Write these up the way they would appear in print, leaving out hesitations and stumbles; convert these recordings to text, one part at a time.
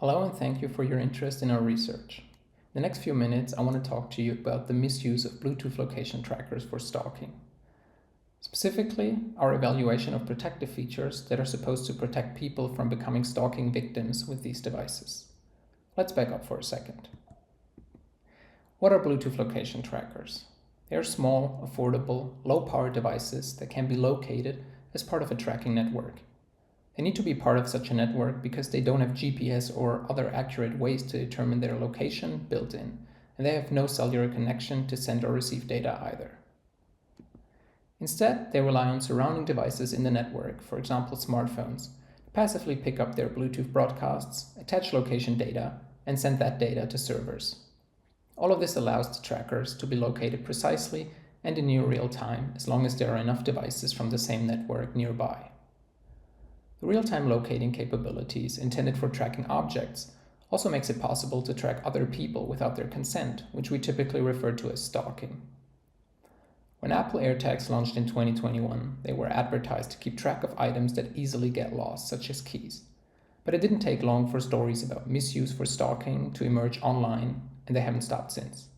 Hello and thank you for your interest in our research. In the next few minutes, I want to talk to you about the misuse of Bluetooth location trackers for stalking. Specifically, our evaluation of protective features that are supposed to protect people from becoming stalking victims with these devices. Let's back up for a second. What are Bluetooth location trackers? They are small, affordable, low-power devices that can be located as part of a tracking network. They need to be part of such a network because they don't have GPS or other accurate ways to determine their location built in, and they have no cellular connection to send or receive data either. Instead, they rely on surrounding devices in the network, for example smartphones, to passively pick up their Bluetooth broadcasts, attach location data, and send that data to servers. All of this allows the trackers to be located precisely and in near real time as long as there are enough devices from the same network nearby. The real-time locating capabilities intended for tracking objects also makes it possible to track other people without their consent, which we typically refer to as stalking. When Apple AirTags launched in 2021, they were advertised to keep track of items that easily get lost, such as keys. But it didn't take long for stories about misuse for stalking to emerge online, and they haven't stopped since.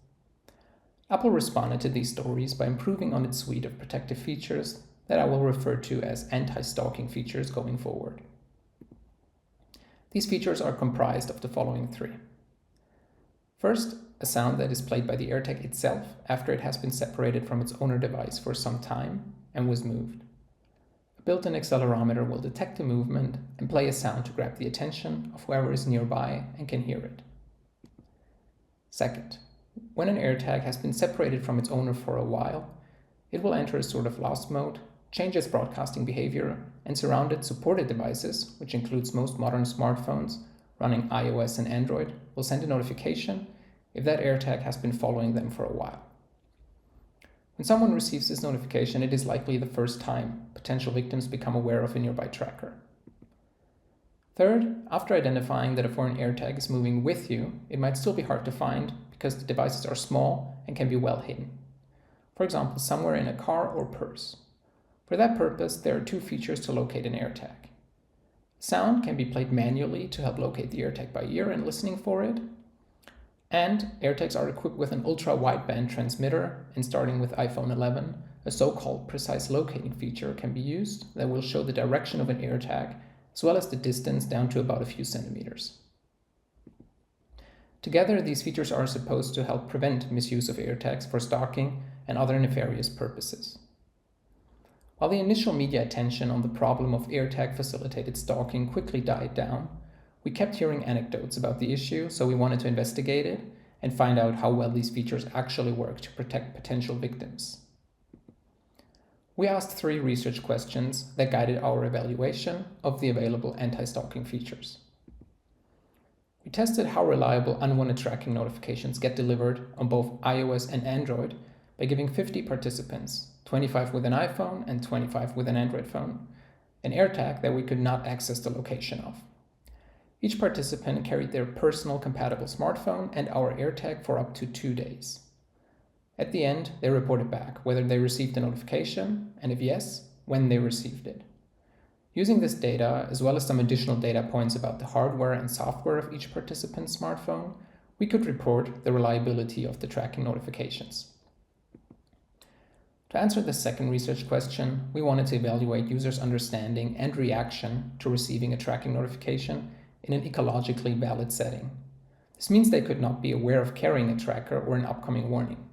Apple responded to these stories by improving on its suite of protective features that I will refer to as anti-stalking features going forward. These features are comprised of the following three. First, a sound that is played by the AirTag itself after it has been separated from its owner device for some time and was moved. A built-in accelerometer will detect the movement and play a sound to grab the attention of whoever is nearby and can hear it. Second, when an AirTag has been separated from its owner for a while, it will enter a sort of lost mode, change its broadcasting behavior, and surrounded supported devices, which includes most modern smartphones running iOS and Android, will send a notification if that AirTag has been following them for a while. When someone receives this notification, it is likely the first time potential victims become aware of a nearby tracker. Third, after identifying that a foreign AirTag is moving with you, it might still be hard to find because the devices are small and can be well hidden. For example, somewhere in a car or purse. For that purpose, there are two features to locate an AirTag. Sound can be played manually to help locate the AirTag by ear and listening for it. And AirTags are equipped with an ultra-wideband transmitter, and starting with iPhone 11, a so-called precise locating feature can be used that will show the direction of an AirTag as well as the distance down to about a few centimeters. Together, these features are supposed to help prevent misuse of AirTags for stalking and other nefarious purposes. While the initial media attention on the problem of AirTag-facilitated stalking quickly died down, we kept hearing anecdotes about the issue, so we wanted to investigate it and find out how well these features actually work to protect potential victims. We asked three research questions that guided our evaluation of the available anti-stalking features. We tested how reliable unwanted tracking notifications get delivered on both iOS and Android by giving 50 participants, 25 with an iPhone and 25 with an Android phone, an AirTag that we could not access the location of. Each participant carried their personal compatible smartphone and our AirTag for up to 2 days. At the end, they reported back whether they received the notification, and if yes, when they received it. Using this data, as well as some additional data points about the hardware and software of each participant's smartphone, we could report the reliability of the tracking notifications. To answer the second research question, we wanted to evaluate users' understanding and reaction to receiving a tracking notification in an ecologically valid setting. This means they could not be aware of carrying a tracker or an upcoming warning.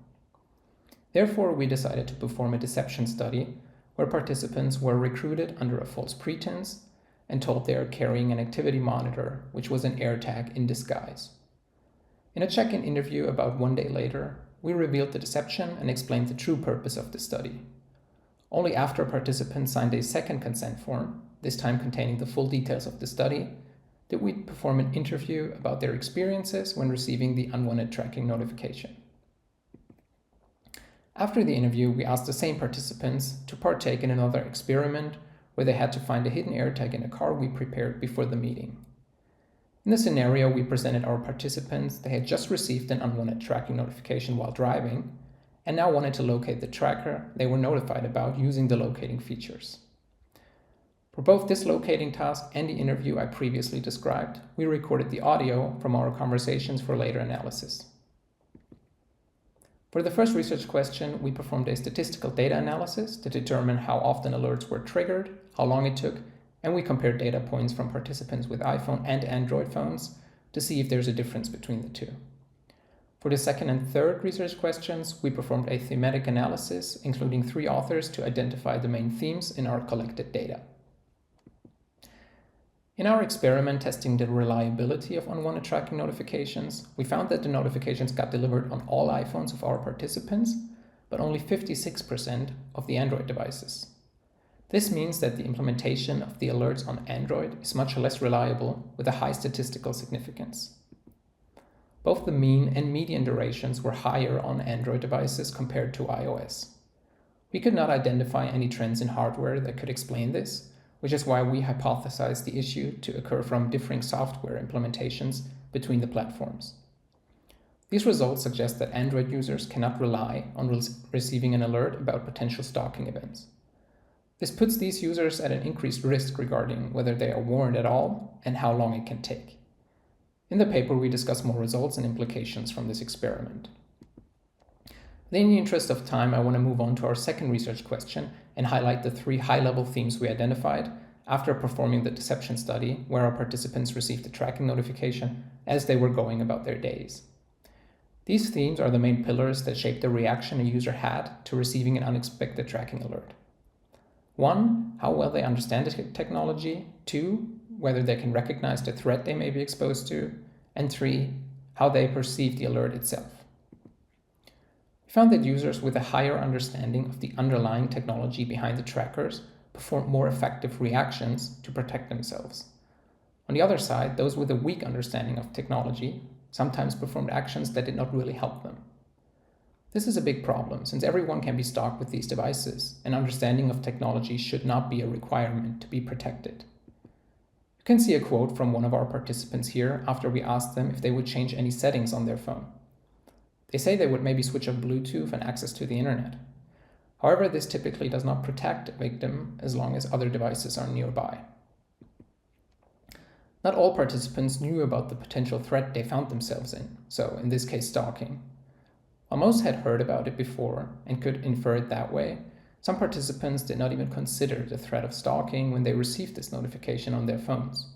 Therefore, we decided to perform a deception study where participants were recruited under a false pretense and told they are carrying an activity monitor, which was an AirTag in disguise. In a check-in interview about 1 day later, we revealed the deception and explained the true purpose of the study. Only after participants signed a second consent form, this time containing the full details of the study, did we perform an interview about their experiences when receiving the unwanted tracking notification. After the interview, we asked the same participants to partake in another experiment where they had to find a hidden AirTag in a car we prepared before the meeting. In the scenario, we presented our participants they had just received an unwanted tracking notification while driving and now wanted to locate the tracker they were notified about using the locating features. For both this locating task and the interview I previously described, we recorded the audio from our conversations for later analysis. For the first research question, we performed a statistical data analysis to determine how often alerts were triggered, how long it took, and we compared data points from participants with iPhone and Android phones to see if there's a difference between the two. For the second and third research questions, we performed a thematic analysis, including 3 authors to identify the main themes in our collected data. In our experiment testing the reliability of unwanted tracking notifications, we found that the notifications got delivered on all iPhones of our participants, but only 56% of the Android devices. This means that the implementation of the alerts on Android is much less reliable with a high statistical significance. Both the mean and median durations were higher on Android devices compared to iOS. We could not identify any trends in hardware that could explain this, which is why we hypothesized the issue to occur from differing software implementations between the platforms. These results suggest that Android users cannot rely on receiving an alert about potential stalking events. This puts these users at an increased risk regarding whether they are warned at all and how long it can take. In the paper, we discuss more results and implications from this experiment. In the interest of time, I want to move on to our second research question and highlight the 3 high-level themes we identified after performing the deception study where our participants received a tracking notification as they were going about their days. These themes are the main pillars that shape the reaction a user had to receiving an unexpected tracking alert. 1, how well they understand the technology. 2, whether they can recognize the threat they may be exposed to. And 3, how they perceive the alert itself. We found that users with a higher understanding of the underlying technology behind the trackers performed more effective reactions to protect themselves. On the other side, those with a weak understanding of technology sometimes performed actions that did not really help them. This is a big problem, since everyone can be stalked with these devices, and understanding of technology should not be a requirement to be protected. You can see a quote from one of our participants here after we asked them if they would change any settings on their phone. They say they would maybe switch off Bluetooth and access to the internet. However, this typically does not protect a victim as long as other devices are nearby. Not all participants knew about the potential threat they found themselves in, so in this case stalking. While most had heard about it before and could infer it that way, some participants did not even consider the threat of stalking when they received this notification on their phones.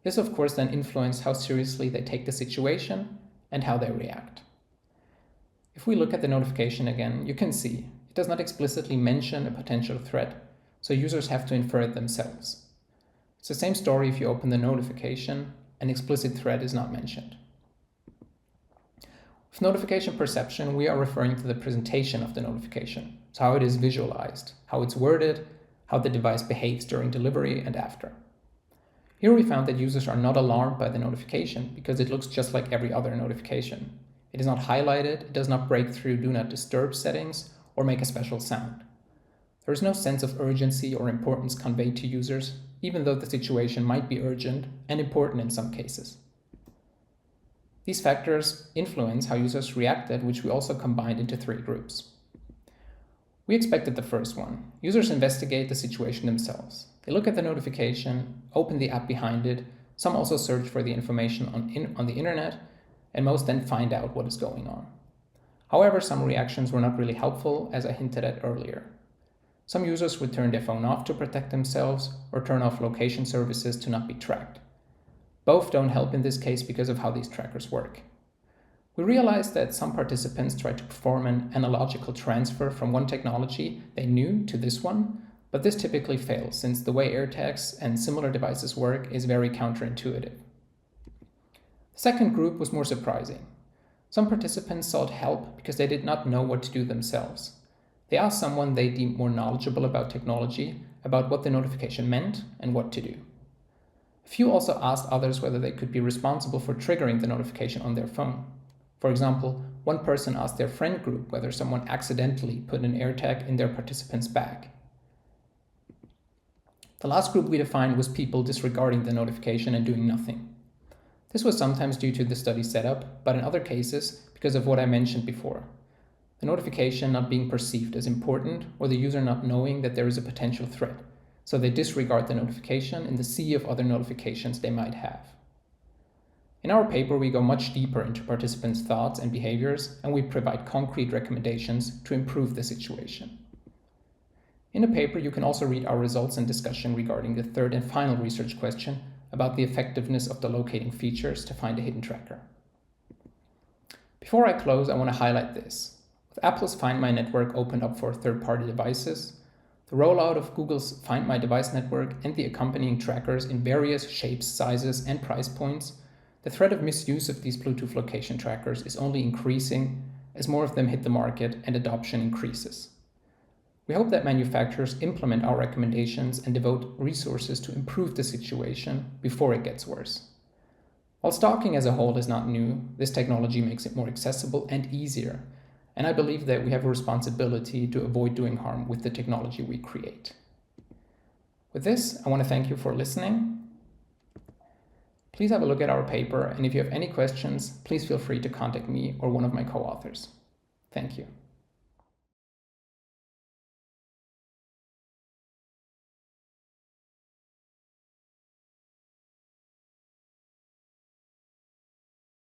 This of course then influenced how seriously they take the situation and how they react. If we look at the notification again, you can see it does not explicitly mention a potential threat, so users have to infer it themselves. It's the same story if you open the notification, an explicit threat is not mentioned. With notification perception, we are referring to the presentation of the notification, so how it is visualized, how it's worded, how the device behaves during delivery and after. Here we found that users are not alarmed by the notification because it looks just like every other notification. It is not highlighted, it does not break through do not disturb settings or make a special sound. There is no sense of urgency or importance conveyed to users, even though the situation might be urgent and important in some cases. These factors influence how users reacted, which we also combined into 3 groups. We expected the first one. Users investigate the situation themselves. They look at the notification, open the app behind it, some also search for the information on the internet, and most then find out what is going on. However, some reactions were not really helpful, as I hinted at earlier. Some users would turn their phone off to protect themselves or turn off location services to not be tracked. Both don't help in this case because of how these trackers work. We realized that some participants tried to perform an analogical transfer from one technology they knew to this one, but this typically fails since the way AirTags and similar devices work is very counterintuitive. The second group was more surprising. Some participants sought help because they did not know what to do themselves. They asked someone they deemed more knowledgeable about technology about what the notification meant and what to do. A few also asked others whether they could be responsible for triggering the notification on their phone. For example, one person asked their friend group whether someone accidentally put an AirTag in their participant's bag. The last group we defined was people disregarding the notification and doing nothing. This was sometimes due to the study setup, but in other cases because of what I mentioned before. The notification not being perceived as important or the user not knowing that there is a potential threat, so they disregard the notification in the sea of other notifications they might have. In our paper, we go much deeper into participants' thoughts and behaviors, and we provide concrete recommendations to improve the situation. In the paper, you can also read our results and discussion regarding the third and final research question about the effectiveness of the locating features to find a hidden tracker. Before I close, I want to highlight this. With Apple's Find My network opened up for third-party devices, the rollout of Google's Find My device network and the accompanying trackers in various shapes, sizes, and price points, the threat of misuse of these Bluetooth location trackers is only increasing as more of them hit the market and adoption increases. We hope that manufacturers implement our recommendations and devote resources to improve the situation before it gets worse. While stalking as a whole is not new, this technology makes it more accessible and easier, and I believe that we have a responsibility to avoid doing harm with the technology we create. With this, I want to thank you for listening. Please have a look at our paper, and if you have any questions, please feel free to contact me or one of my co-authors. Thank you.